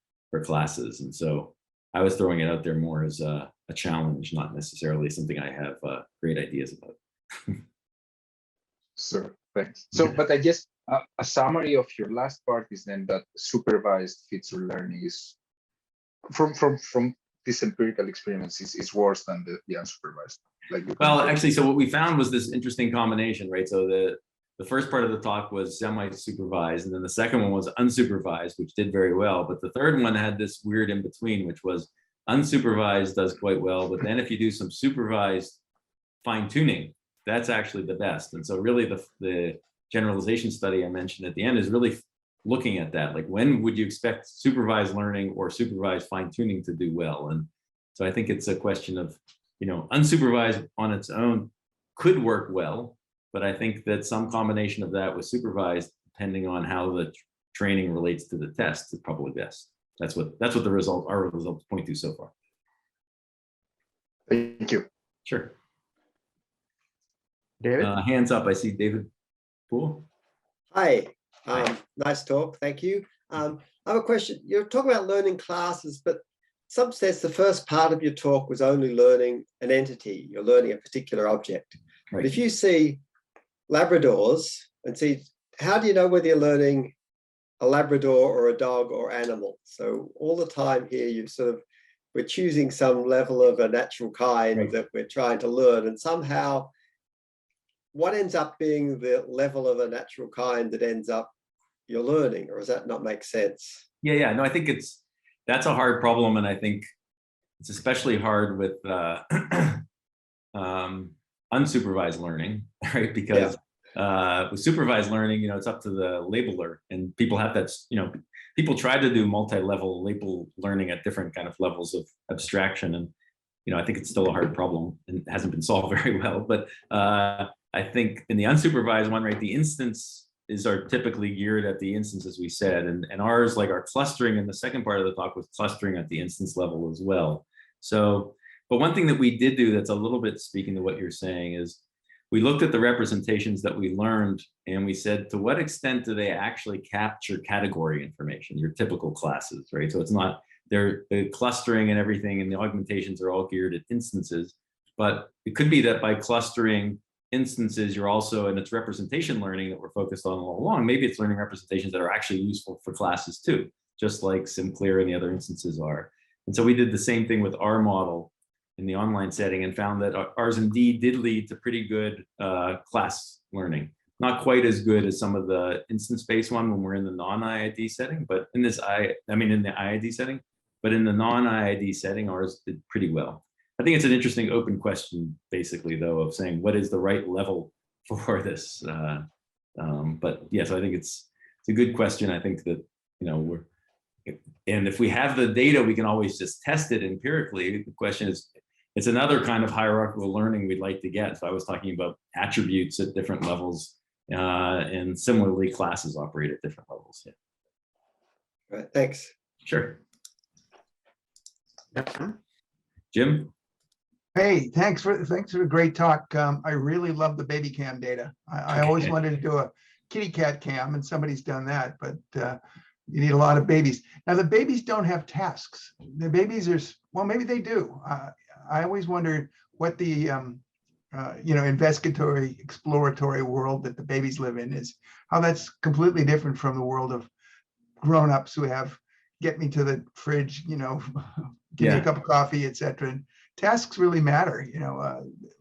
classes. And so I was throwing it out there more as a challenge, not necessarily something I have great ideas about. Sure, thanks. So, but I guess a summary of your last part is then that supervised feature learning is, from this empirical experience, is worse than the unsupervised. Like, well, actually, so what we found was this interesting combination, right? So the first part of the talk was semi-supervised, and then the second one was unsupervised, which did very well. But the third one had this weird in between, which was unsupervised does quite well, but then if you do some supervised fine-tuning, that's actually the best. And so really the generalization study I mentioned at the end is really looking at that. Like, when would you expect supervised learning or supervised fine-tuning to do well? And so I think it's a question of, unsupervised on its own could work well, but I think that some combination of that with supervised, depending on how the training relates to the test, is probably best. That's what our results point to so far. Thank you. Sure. David? Hands up, I see David Poole. Hi, nice talk, thank you. I have a question. You're talking about learning classes, but in some sense, the first part of your talk was only learning an entity. You're learning a particular object. Right. But if you see Labradors and see, how do you know whether you're learning a Labrador or a dog or animal? So all the time here, we're choosing some level of a natural kind Right. that we're trying to learn, and somehow what ends up being the level of a natural kind that ends up you're learning, or does that not make sense? Yeah, no, I think that's a hard problem, and I think it's especially hard with unsupervised learning, right? Because with supervised learning, it's up to the labeler, and people have that, people try to do multi-level label learning at different kind of levels of abstraction, and I think it's still a hard problem and hasn't been solved very well. But I think in the unsupervised one, right, the instances are typically geared at the instance, as we said, and ours, like our clustering in the second part of the talk, was clustering at the instance level as well. So, but one thing that we did do that's a little bit speaking to what you're saying is we looked at the representations that we learned, and we said, to what extent do they actually capture category information, your typical classes, right? So it's not, the clustering and everything and the augmentations are all geared at instances, but it could be that by clustering instances, you're also, and it's representation learning that we're focused on all along, maybe it's learning representations that are actually useful for classes too, just like SimClear and the other instances are. And so we did the same thing with our model in the online setting and found that ours indeed did lead to pretty good class learning. Not quite as good as some of the instance-based one when we're in the non-IID setting, but in this, in the IID setting, but in the non-IID setting, ours did pretty well. I think it's an interesting open question, basically, though, of saying what is the right level for this. But yeah, so I think it's a good question. I think that, and if we have the data, we can always just test it empirically. The question is, it's another kind of hierarchical learning we'd like to get. So I was talking about attributes at different levels, and similarly, classes operate at different levels. Yeah. All right, thanks. Sure. Yeah. Jim? Hey, thanks for a great talk. I really love the baby cam data. I always wanted to do a kitty cat cam, and somebody's done that, but you need a lot of babies. Now, the babies don't have tasks. The babies are, well, maybe they do. I always wondered what the investigatory, exploratory world that the babies live in is, how that's completely different from the world of grown-ups who have, get me to the fridge, give me a cup of coffee, etc. And tasks really matter.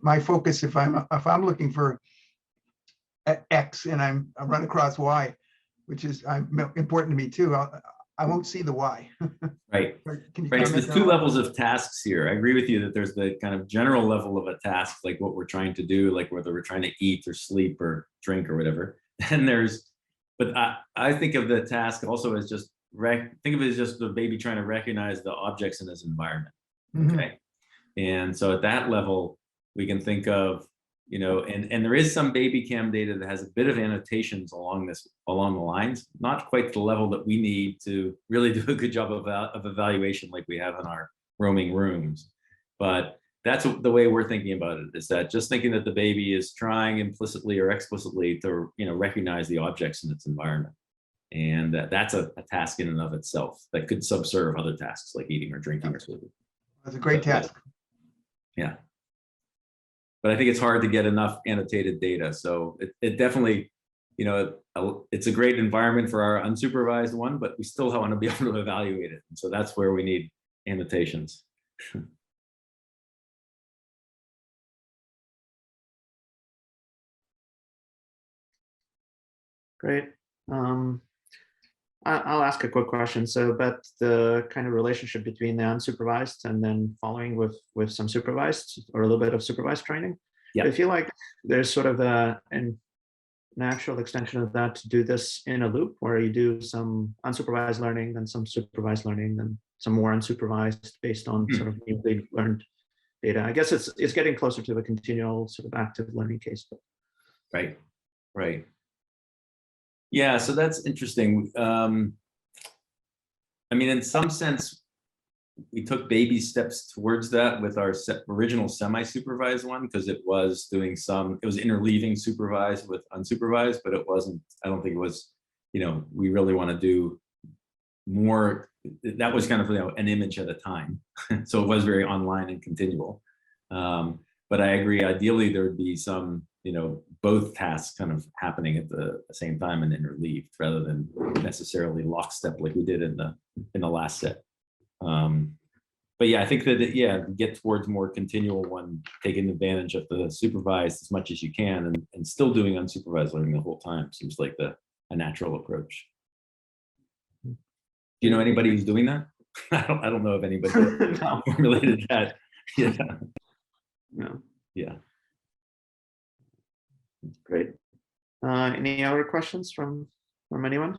My focus, if I'm looking for X and I run across Y, which is important to me too, I won't see the Y. Right. Can you right. So comment there's two on levels of tasks here. I agree with you that there's the kind of general level of a task, like what we're trying to do, like whether we're trying to eat or sleep or drink or whatever. And but I think of the task also as just, think of it as just the baby trying to recognize the objects in his environment. Okay. And so at that level, we can think of, and there is some baby cam data that has a bit of annotations along the lines, not quite the level that we need to really do a good job of evaluation like we have in our roaming rooms. But that's the way we're thinking about it, is that just thinking that the baby is trying implicitly or explicitly to, recognize the objects in its environment. And that's a task in and of itself that could subserve other tasks like eating or drinking or sleeping. That's a great task. Yeah. But I think it's hard to get enough annotated data. So it definitely, it's a great environment for our unsupervised one, but we still want to be able to evaluate it. And so that's where we need annotations. Great. I'll ask a quick question. So, but the kind of relationship between the unsupervised and then following with some supervised or a little bit of supervised training. Yeah. I feel like there's sort of a natural extension of that to do this in a loop where you do some unsupervised learning, then some supervised learning, then some more unsupervised based on sort of newly learned data. I guess it's getting closer to the continual sort of active learning case. But. Right. Yeah, so that's interesting. In some sense, we took baby steps towards that with our original semi-supervised one, because it was doing it was interleaving supervised with unsupervised, but it wasn't, I don't think it was, we really want to do more. That was kind of, an image at a time. So it was very online and continual. But I agree, ideally there would be some, both tasks kind of happening at the same time and interleaved, rather than necessarily lockstep like we did in the last set. But yeah, I think that, get towards more continual one, taking advantage of the supervised as much as you can, and still doing unsupervised learning the whole time seems like a natural approach. Do you know anybody who's doing that? I don't know if anybody No. formulated that. Yeah. No. Yeah. Great. Any other questions from anyone?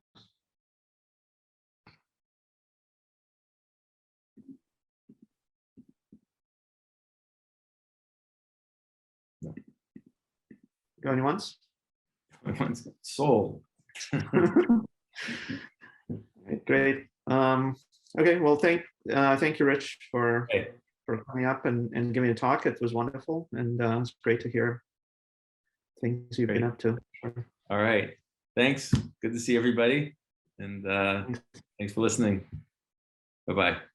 No. Going once? Soul. Great. Okay. Well, thank you, Rich, for coming up and giving a talk. It was wonderful, and it's great to hear things you've been up to. All right. Thanks. Good to see everybody. And thanks for listening. Bye-bye.